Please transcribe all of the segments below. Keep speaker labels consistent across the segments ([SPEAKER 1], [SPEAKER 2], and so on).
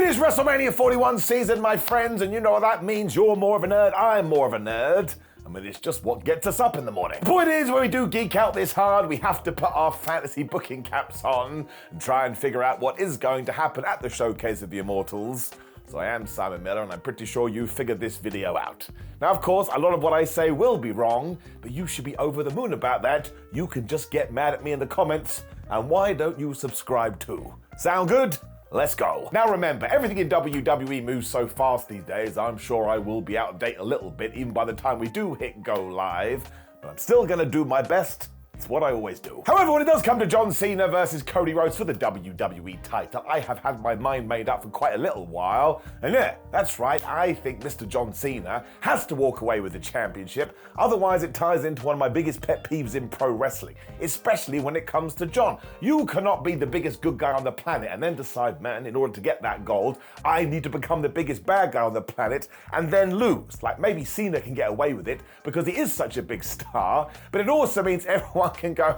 [SPEAKER 1] is WrestleMania 41 season, my friends, and you know what that means. You're more of a nerd, I'm more of a nerd. I mean, it's just what gets us up in the morning. The point is, when we do geek out this hard, we have to put our fantasy booking caps on and try and figure out what is going to happen at the Showcase of the Immortals. So I am Simon Miller, and I'm pretty sure you figured this video out. Now, of course, a lot of what I say will be wrong, but you should be over the moon about that. You can just get mad at me in the comments, and why don't you subscribe too? Sound good? Let's go. Now remember, everything in WWE moves so fast these days, I'm sure I will be out of date a little bit even by the time we do hit go live, but I'm still gonna do my best. It's what I always do. However, when it does come to John Cena versus Cody Rhodes for the WWE title, I have had my mind made up for quite a little while. And yeah, that's right, I think Mr. John Cena has to walk away with the championship. Otherwise, it ties into one of my biggest pet peeves in pro wrestling, especially when it comes to John. You cannot be the biggest good guy on the planet and then decide, man, in order to get that gold, I need to become the biggest bad guy on the planet and then lose. Like maybe Cena can get away with it because he is such a big star, but it also means everyone can go,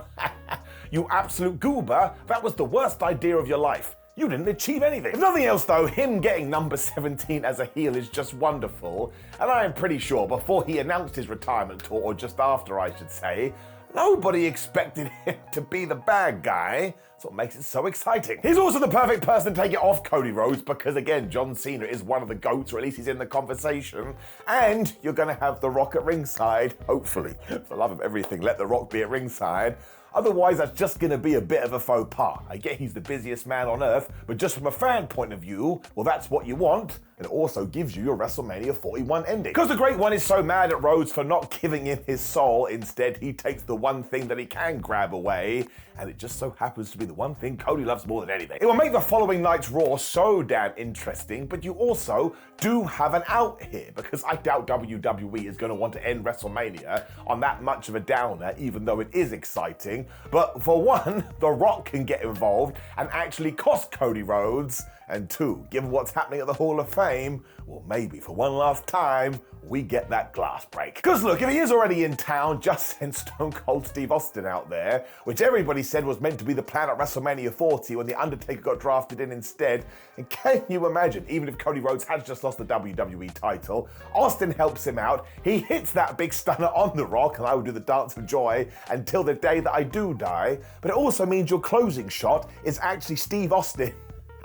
[SPEAKER 1] you absolute goober, that was the worst idea of your life. You didn't achieve anything. If nothing else though, him getting number 17 as a heel is just wonderful, and I am pretty sure before he announced his retirement tour, or just after I should say, nobody expected him to be the bad guy. That's what makes it so exciting. He's also the perfect person to take it off Cody Rhodes because, again, John Cena is one of the GOATs, or at least he's in the conversation. And you're going to have The Rock at ringside, hopefully. For the love of everything, let The Rock be at ringside. Otherwise, that's just going to be a bit of a faux pas. I get he's the busiest man on earth, but just from a fan point of view, well, that's what you want. And it also gives you your WrestleMania 41 ending. Because the Great One is so mad at Rhodes for not giving him his soul, instead he takes the one thing that he can grab away, and it just so happens to be the one thing Cody loves more than anything. It will make the following night's Raw so damn interesting, but you also do have an out here, because I doubt WWE is going to want to end WrestleMania on that much of a downer, even though it is exciting. But for one, The Rock can get involved and actually cost Cody Rhodes, and two, given what's happening at the Hall of Fame, well, maybe for one last time, we get that glass break. Because look, if he is already in town, just send Stone Cold Steve Austin out there, which everybody said was meant to be the plan at WrestleMania 40 when The Undertaker got drafted in instead. And can you imagine, even if Cody Rhodes has just lost the WWE title, Austin helps him out, he hits that big stunner on The Rock, and I will do the dance of joy until the day that I do die. But it also means your closing shot is actually Steve Austin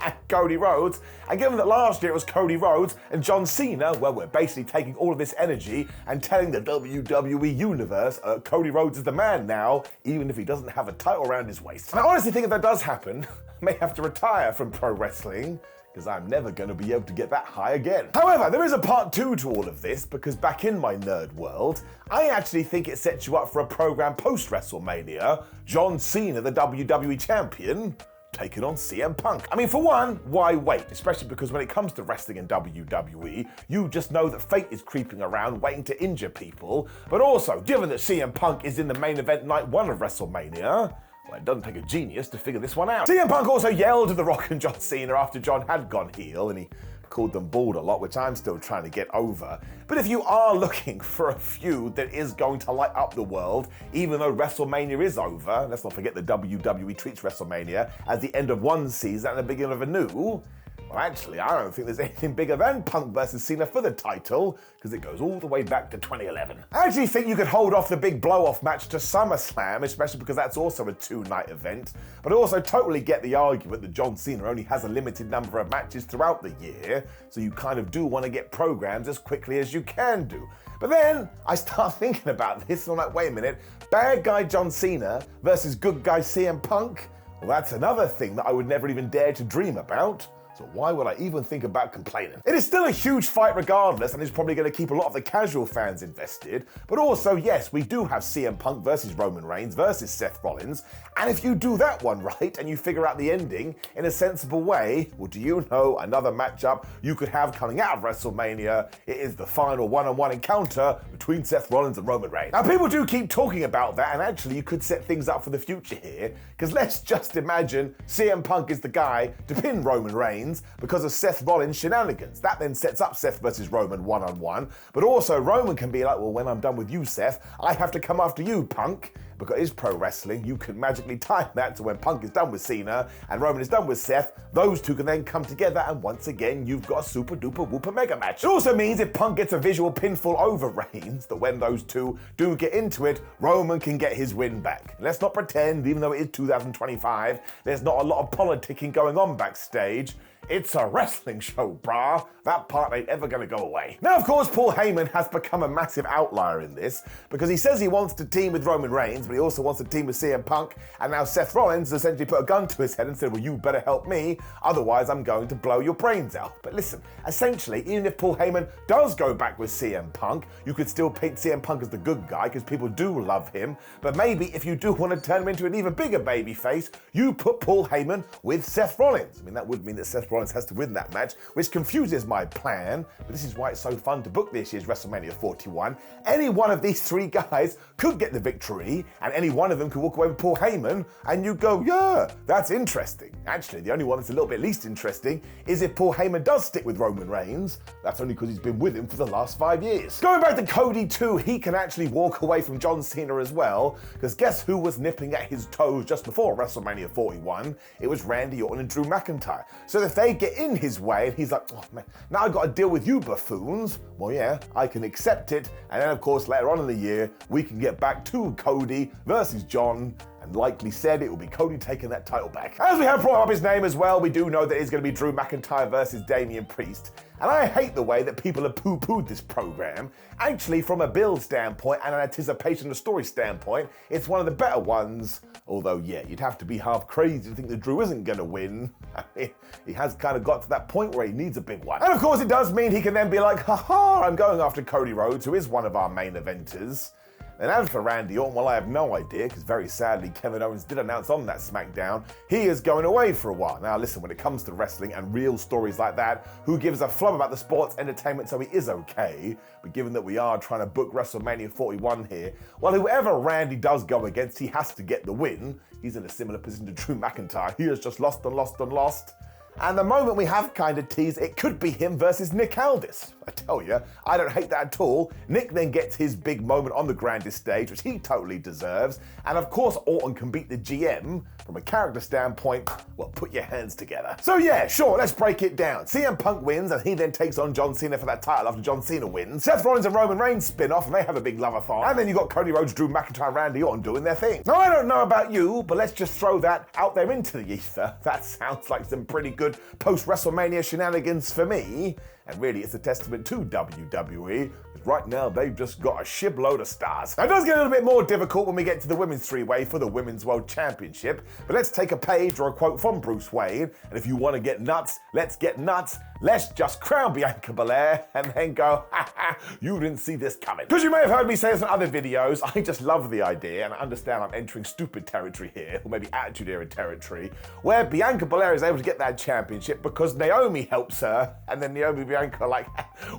[SPEAKER 1] and Cody Rhodes, and given that last year it was Cody Rhodes and John Cena, well, we're basically taking all of this energy and telling the WWE universe Cody Rhodes is the man now, even if he doesn't have a title around his waist. And I honestly think if that does happen, I may have to retire from pro wrestling, because I'm never going to be able to get that high again. However, there is a part two to all of this, because back in my nerd world, I actually think it sets you up for a program post-WrestleMania, John Cena, the WWE champion, taking on CM Punk. I mean, for one, why wait? Especially because when it comes to wrestling in WWE, you just know that fate is creeping around waiting to injure people. But also, given that CM Punk is in the main event night one of WrestleMania, well, it doesn't take a genius to figure this one out. CM Punk also yelled at The Rock and John Cena after John had gone heel, and he called them bald a lot, which I'm still trying to get over. But if you are looking for a feud that is going to light up the world, even though WrestleMania is over, let's not forget that WWE treats WrestleMania as the end of one season and the beginning of a new, well, actually, I don't think there's anything bigger than Punk versus Cena for the title, because it goes all the way back to 2011. I actually think you could hold off the big blow-off match to SummerSlam, especially because that's also a two-night event, but I also totally get the argument that John Cena only has a limited number of matches throughout the year, so you kind of do want to get programs as quickly as you can do. But then I start thinking about this, and I'm like, wait a minute, bad guy John Cena versus good guy CM Punk? Well, that's another thing that I would never even dare to dream about. So why would I even think about complaining? It is still a huge fight regardless, and it's probably going to keep a lot of the casual fans invested. But also, yes, we do have CM Punk versus Roman Reigns versus Seth Rollins. And if you do that one right, and you figure out the ending in a sensible way, well, do you know another matchup you could have coming out of WrestleMania? It is the final one-on-one encounter between Seth Rollins and Roman Reigns. Now, people do keep talking about that, and actually you could set things up for the future here, because let's just imagine CM Punk is the guy to pin Roman Reigns because of Seth Rollins' shenanigans. That then sets up Seth versus Roman one-on-one, but also Roman can be like, well, when I'm done with you, Seth, I have to come after you, Punk. because it's pro wrestling. You can magically time that to when Punk is done with Cena and Roman is done with Seth. Those two can then come together, and once again, you've got a super duper whooper mega match. It also means if Punk gets a visual pinfall over Reigns, that when those two do get into it, Roman can get his win back. Let's not pretend, even though it is 2025, there's not a lot of politicking going on backstage. It's a wrestling show, brah. That part ain't ever gonna go away. Now, of course, Paul Heyman has become a massive outlier in this because he says he wants to team with Roman Reigns, but he also wants to team with CM Punk, and now Seth Rollins essentially put a gun to his head and said, well, you better help me, otherwise I'm going to blow your brains out. But listen, essentially, even if Paul Heyman does go back with CM Punk, you could still paint CM Punk as the good guy because people do love him, but maybe if you do want to turn him into an even bigger babyface, you put Paul Heyman with Seth Rollins. I mean, that would mean that Seth Rollins has to win that match, which confuses my plan, but this is why it's so fun to book this year's WrestleMania 41. Any one of these three guys could get the victory, and any one of them could walk away with Paul Heyman, and you go, yeah, that's interesting. Actually, the only one that's a little bit least interesting is if Paul Heyman does stick with Roman Reigns. That's only because he's been with him for the last 5 years. Going back to Cody too, he can actually walk away from John Cena as well, because guess who was nipping at his toes just before WrestleMania 41? It was Randy Orton and Drew McIntyre. So if they get in his way and he's like, oh man, now I got to deal with you buffoons, well yeah, I can accept it, and then of course later on in the year we can get back to Cody versus John, and likely said it will be Cody taking that title back. As we have brought up his name as well, we do know that it's going to be Drew McIntyre versus Damian Priest. And I hate the way that people have poo-pooed this program. Actually, from a build standpoint and an anticipation of story standpoint, it's one of the better ones. Although, yeah, you'd have to be half crazy to think that Drew isn't going to win. I mean, he has kind of got to that point where he needs a big one. And of course, it does mean he can then be like, haha, I'm going after Cody Rhodes, who is one of our main eventers. And as for Randy Orton, well, I have no idea, because very sadly, Kevin Owens did announce on that SmackDown he is going away for a while. Now, listen, when it comes to wrestling and real stories like that, who gives a flub about the sports entertainment, so he is okay. But given that we are trying to book WrestleMania 41 here, well, whoever Randy does go against, he has to get the win. He's in a similar position to Drew McIntyre. He has just lost and lost and lost. And the moment we have kind of teased, it could be him versus Nick Aldis. I tell you, I don't hate that at all. Nick then gets his big moment on the grandest stage, which he totally deserves. And of course, Orton can beat the GM. From a character standpoint, well, put your hands together. So yeah, sure, let's break it down. CM Punk wins, and he then takes on John Cena for that title after John Cena wins. Seth Rollins and Roman Reigns spin off, and they have a big love-a-thon. And then you got Cody Rhodes, Drew McIntyre, and Randy Orton doing their thing. Now, I don't know about you, but let's just throw that out there into the ether. That sounds like some pretty good post-WrestleMania shenanigans for me. And really, it's a testament to WWE, because right now they've just got a shitload of stars. Now, it does get a little bit more difficult when we get to the women's three-way for the Women's World Championship, but let's take a page or a quote from Bruce Wayne, and if you want to get nuts, let's get nuts. Let's just crown Bianca Belair and then go, ha ha, you didn't see this coming. Because you may have heard me say this in other videos, I just love the idea, and I understand I'm entering stupid territory here, or maybe Attitude Era territory, where Bianca Belair is able to get that championship because Naomi helps her, and then Naomi and Bianca are like,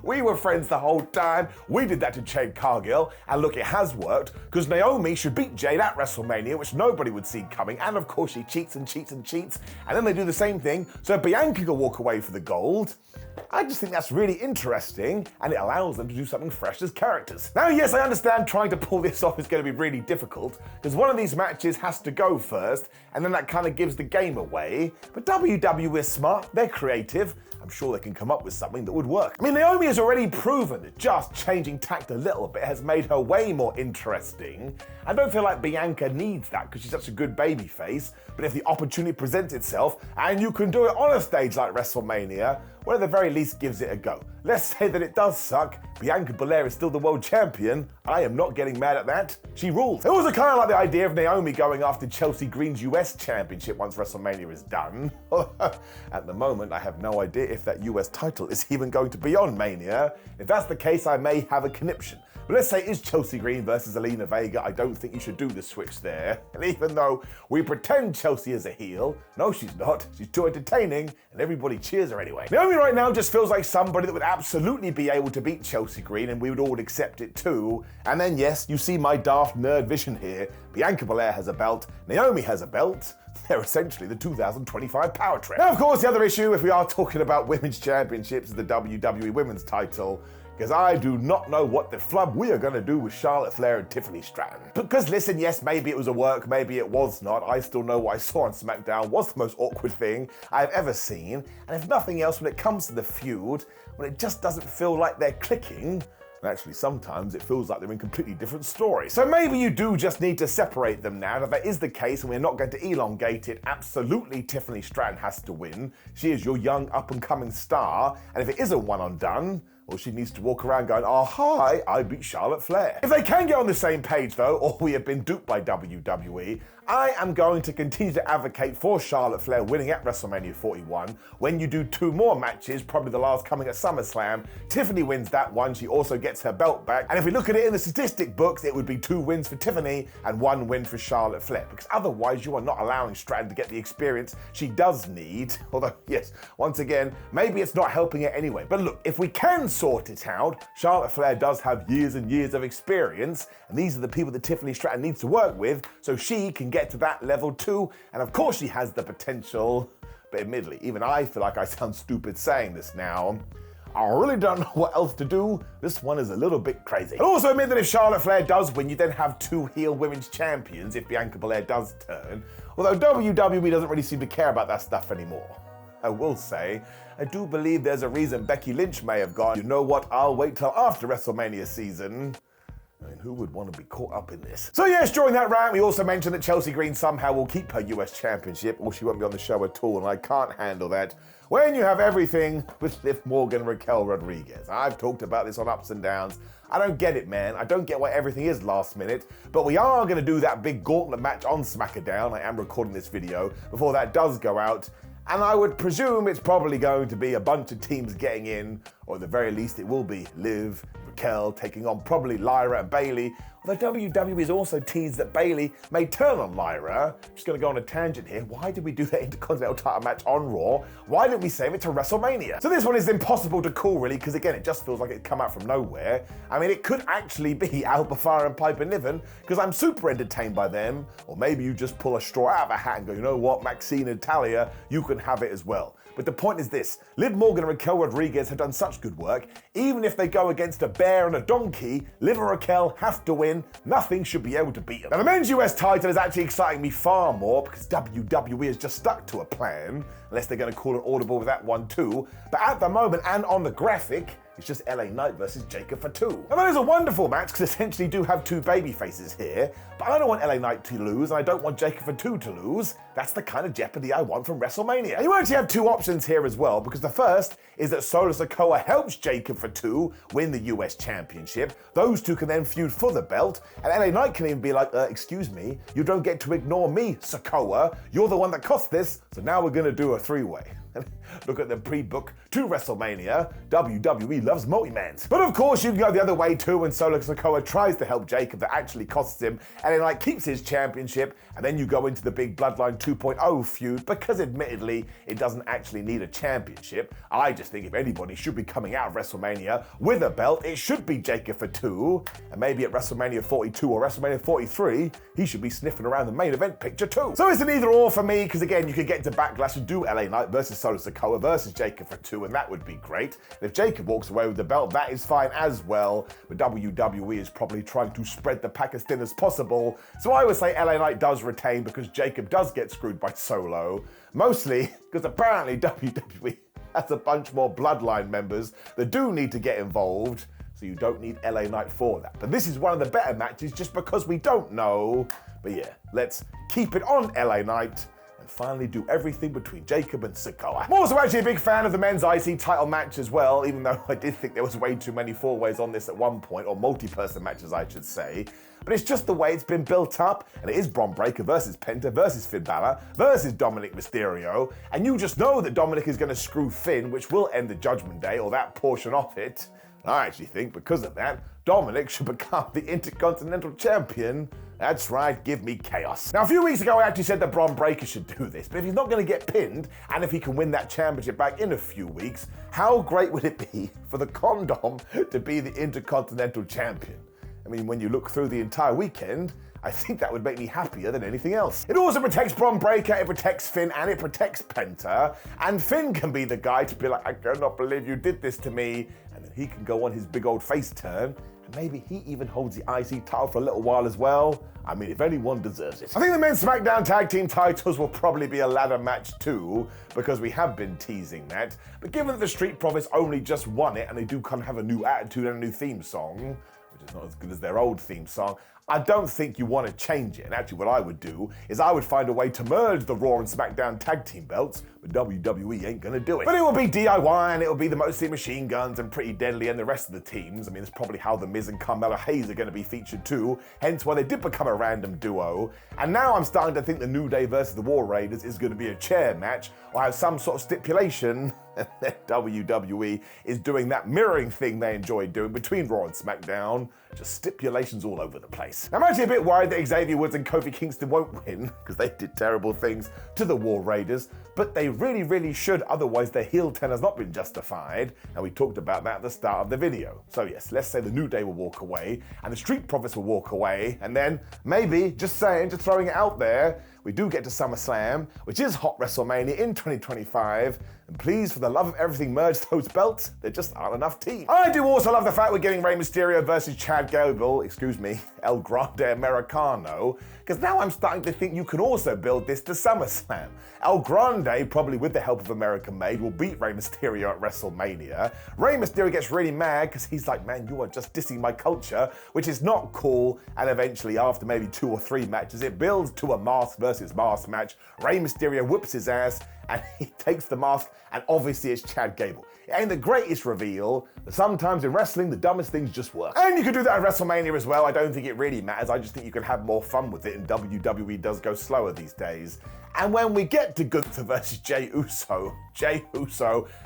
[SPEAKER 1] we were friends the whole time, we did that to Jade Cargill, and look, it has worked, because Naomi should beat Jade at WrestleMania, which nobody would see coming, and of course she cheats and cheats and cheats, and then they do the same thing, so Bianca can walk away for the gold. I just think that's really interesting, and it allows them to do something fresh as characters. Now, yes, I understand trying to pull this off is going to be really difficult, because one of these matches has to go first, and then that kind of gives the game away. But WWE is smart, they're creative. I'm sure they can come up with something that would work. I mean, Naomi has already proven that just changing tact a little bit has made her way more interesting. I don't feel like Bianca needs that because she's such a good babyface, but if the opportunity presents itself and you can do it on a stage like WrestleMania, well, at the very least gives it a go. Let's say that it does suck. Bianca Belair is still the world champion. I am not getting mad at that. She rules. I also kind of like the idea of Naomi going after Chelsea Green's US championship once WrestleMania is done. At the moment, I have no idea if that US title is even going to be on Mania. If that's the case, I may have a conniption. But let's say it's Chelsea Green versus Zelina Vega. I don't think you should do the switch there. And even though we pretend Chelsea is a heel, no, she's not. She's too entertaining, and everybody cheers her anyway. Naomi right now just feels like somebody that would absolutely be able to beat Chelsea Green, and we would all accept it too. And then, yes, you see my daft nerd vision here. Bianca Belair has a belt, Naomi has a belt. They're essentially the 2025 power trip. Now, of course, the other issue, if we are talking about women's championships, is the WWE Women's title. Because I do not know what the flub we are going to do with Charlotte Flair and Tiffany Stratton. Because listen, yes, maybe it was a work, maybe it was not. I still know what I saw on SmackDown was the most awkward thing I've ever seen. And if nothing else, when it comes to the feud, when it just doesn't feel like they're clicking, and actually sometimes it feels like they're in completely different stories. So maybe you do just need to separate them now. If that is the case and we're not going to elongate it, absolutely Tiffany Stratton has to win. She is your young up-and-coming star. And if it isn't one and done, well, she needs to walk around going, oh, hi, I beat Charlotte Flair. If they can get on the same page, though, or we have been duped by WWE, I am going to continue to advocate for Charlotte Flair winning at WrestleMania 41. When you do 2 more matches, probably the last coming at SummerSlam, Tiffany wins that one. She also gets her belt back. And if we look at it in the statistic books, it would be 2 wins for Tiffany and 1 win for Charlotte Flair. Because otherwise, you are not allowing Stratton to get the experience she does need. Although, yes, once again, maybe it's not helping her anyway. But look, if we can sort it out, Charlotte Flair does have years and years of experience. And these are the people that Tiffany Stratton needs to work with so she can get to that level too. And of course she has the potential, but admittedly, even I feel like I sound stupid saying this now. I really don't know what else to do. This one is a little bit crazy. But also admit that if Charlotte Flair does win, you then have 2 heel women's champions if Bianca Belair does turn. Although WWE doesn't really seem to care about that stuff anymore. I will say, I do believe there's a reason Becky Lynch may have gone, you know what, I'll wait till after WrestleMania season. I mean, who would want to be caught up in this? So yes, during that rant, we also mentioned that Chelsea Green somehow will keep her US championship, or she won't be on the show at all, and I can't handle that. When you have everything with Liv Morgan and Raquel Rodriguez. I've talked about this on Ups and Downs. I don't get it, man. I don't get why everything is last minute, but we are going to do that big gauntlet match on SmackDown. I am recording this video before that does go out. And I would presume it's probably going to be a bunch of teams getting in, or at the very least it will be Liv, Raquel taking on probably Lyra and Bayley. Although WWE has also teased that Bayley may turn on Lyra. Just going to go on a tangent here. Why did we do that Intercontinental title match on Raw? Why didn't we save it to WrestleMania? So this one is impossible to call really, because again, it just feels like it come out from nowhere. I mean, it could actually be Alba Fyre and Piper Niven, because I'm super entertained by them. Or maybe you just pull a straw out of a hat and go, you know what, Maxine and Talia, you can have it as well. But the point is this, Liv Morgan and Raquel Rodriguez have done such good work. Even if they go against a bear and a donkey, Liv and Raquel have to win. Nothing should be able to beat them. Now the men's US title is actually exciting me far more because WWE has just stuck to a plan, unless they're going to call an audible with that one too. But at the moment and on the graphic, it's just LA Knight versus Jacob Fatu. And that is a wonderful match because essentially do have 2 baby faces here, but I don't want LA Knight to lose and I don't want Jacob Fatu to lose. That's the kind of jeopardy I want from WrestleMania. And you actually have 2 options here as well, because the first is that Solo Sikoa helps Jacob Fatu win the US Championship. Those 2 can then feud for the belt, and LA Knight can even be like, excuse me, you don't get to ignore me, Sikoa. You're the one that cost this, so now we're gonna do a 3-way. Look at the pre-book to WrestleMania. WWE loves multi-mans. But of course, you can go the other way too when Solo Sikoa tries to help Jacob that actually costs him, and then like keeps his championship, and then you go into the big Bloodline 2.0 feud, because admittedly, it doesn't actually need a championship. I just think if anybody should be coming out of WrestleMania with a belt, it should be Jacob Fatu, and maybe at WrestleMania 42 or WrestleMania 43, he should be sniffing around the main event picture too. So it's an either or for me, because again, you could get to Backlash and do LA Knight versus Solo Sikoa versus Jacob Fatu, and that would be great. And if Jacob walks away with the belt, that is fine as well, but WWE is probably trying to spread the pack as thin as possible, so I would say LA Knight does retain because Jacob does get screwed by Solo, mostly because apparently WWE has a bunch more Bloodline members that do need to get involved, so you don't need LA Knight for that. But this is one of the better matches just because we don't know. But yeah, let's keep it on LA Knight and finally do everything between Jacob and Sikoa. I'm also actually a big fan of the men's IC title match as well, even though I did think there was way too many 4-ways on this at one point, or multi-person matches I should say. But it's just the way it's been built up, and it is Bron Breakker versus Penta versus Finn Balor versus Dominic Mysterio, and you just know that Dominic is going to screw Finn, which will end the Judgment Day, or that portion of it. I actually think because of that, Dominic should become the Intercontinental Champion. That's right, give me chaos. Now, a few weeks ago, I actually said that Bron Breakker should do this, but if he's not going to get pinned, and if he can win that championship back in a few weeks, how great would it be for the Condom to be the Intercontinental Champion? I mean, when you look through the entire weekend, I think that would make me happier than anything else. It also protects Bron Breakker, it protects Finn, and it protects Penta. And Finn can be the guy to be like, I cannot believe you did this to me. And then he can go on his big old face turn. And maybe he even holds the IC title for a little while as well. I mean, if anyone deserves it. I think the men's SmackDown Tag Team titles will probably be a ladder match too, because we have been teasing that. But given that the Street Profits only just won it, and they do kind of have a new attitude and a new theme song, which is not as good as their old theme song, I don't think you want to change it. And actually what I would do is I would find a way to merge the Raw and SmackDown tag team belts, but WWE ain't gonna do it. But it will be DIY, and it will be the Motor City Machine Guns and Pretty Deadly and the rest of the teams. I mean, it's probably how The Miz and Carmelo Hayes are gonna be featured too, hence why they did become a random duo. And now I'm starting to think the New Day versus the War Raiders is gonna be a chair match, or have some sort of stipulation that WWE is doing that mirroring thing they enjoy doing between Raw and SmackDown. Just stipulations all over the place. I'm actually a bit worried that Xavier Woods and Kofi Kingston won't win, because they did terrible things to the War Raiders, but they really should, otherwise their heel turn has not been justified, and we talked about that at the start of the video. So yes, let's say the New Day will walk away, and the Street Profits will walk away, and then maybe, just saying, just throwing it out there, we do get to SummerSlam, which is Hot WrestleMania in 2025, and please, for the love of everything, merge those belts. There just aren't enough teams. I do also love the fact we're getting Rey Mysterio versus Chad Gable, El Grande Americano, because now I'm starting to think you can also build this to SummerSlam. El Grande, probably with the help of American Made, will beat Rey Mysterio at WrestleMania. Rey Mysterio gets really mad because he's like, man, you are just dissing my culture, which is not cool, and eventually, after maybe 2 or 3 matches, it builds to a mask versus mask match. Rey Mysterio whips his ass, and he takes the mask, and obviously it's Chad Gable. It ain't the greatest reveal, but sometimes in wrestling, the dumbest things just work. And you can do that at WrestleMania as well. I don't think it really matters. I just think you can have more fun with it, and WWE does go slower these days. And when we get to Gunther versus Jey Uso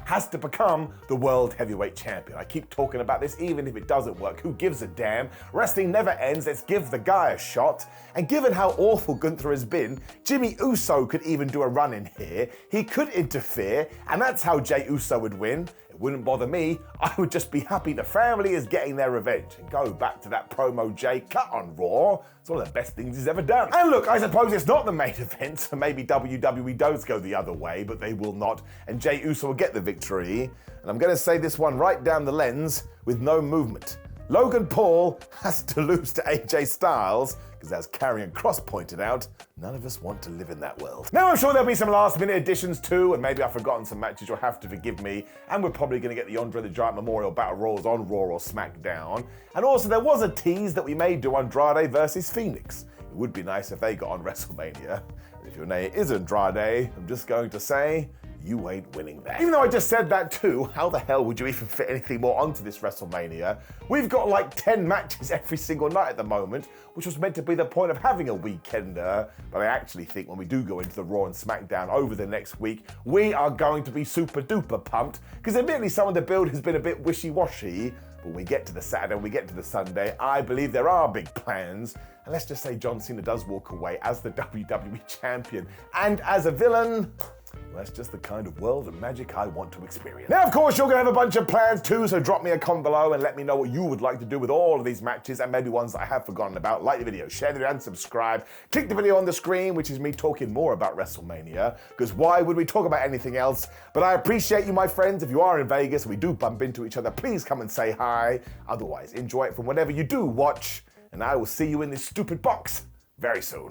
[SPEAKER 1] has to become the World Heavyweight Champion. I keep talking about this, even if it doesn't work. Who gives a damn? Wrestling never ends. Let's give the guy a shot. And given how awful Gunther has been, Jimmy Uso could even do a run in here. He could interfere, and that's how Jey Uso would win. It wouldn't bother me. I would just be happy the family is getting their revenge. And go back to that promo Jey cut on Raw. It's one of the best things he's ever done. And look, I suppose it's not the main event, so maybe WWE does go the other way, but they will not. And Jey Uso will get the victory. And I'm going to say this one right down the lens with no movement. Logan Paul has to lose to AJ Styles, because as Karrion Kross pointed out, none of us want to live in that world. Now I'm sure there'll be some last minute additions too, and maybe I've forgotten some matches, you'll have to forgive me, and we're probably going to get the Andre the Giant Memorial Battle Royals on Raw or SmackDown. And also there was a tease that we may do Andrade versus Phoenix. It would be nice if they got on WrestleMania. And if your name is Andrade, I'm just going to say, you ain't winning that. Even though I just said that too, how the hell would you even fit anything more onto this WrestleMania? We've got like 10 matches every single night at the moment, which was meant to be the point of having a weekender. But I actually think when we do go into the Raw and SmackDown over the next week, we are going to be super duper pumped, because admittedly some of the build has been a bit wishy-washy. But when we get to the Saturday and we get to the Sunday, I believe there are big plans. And let's just say John Cena does walk away as the WWE Champion. And as a villain, that's just the kind of world of magic I want to experience. Now, of course, you're going to have a bunch of plans too, so drop me a comment below and let me know what you would like to do with all of these matches, and maybe ones that I have forgotten about. Like the video, share the video, and subscribe. Click the video on the screen, which is me talking more about WrestleMania, because why would we talk about anything else? But I appreciate you, my friends. If you are in Vegas and we do bump into each other, please come and say hi. Otherwise, enjoy it from whatever you do watch, and I will see you in this stupid box very soon.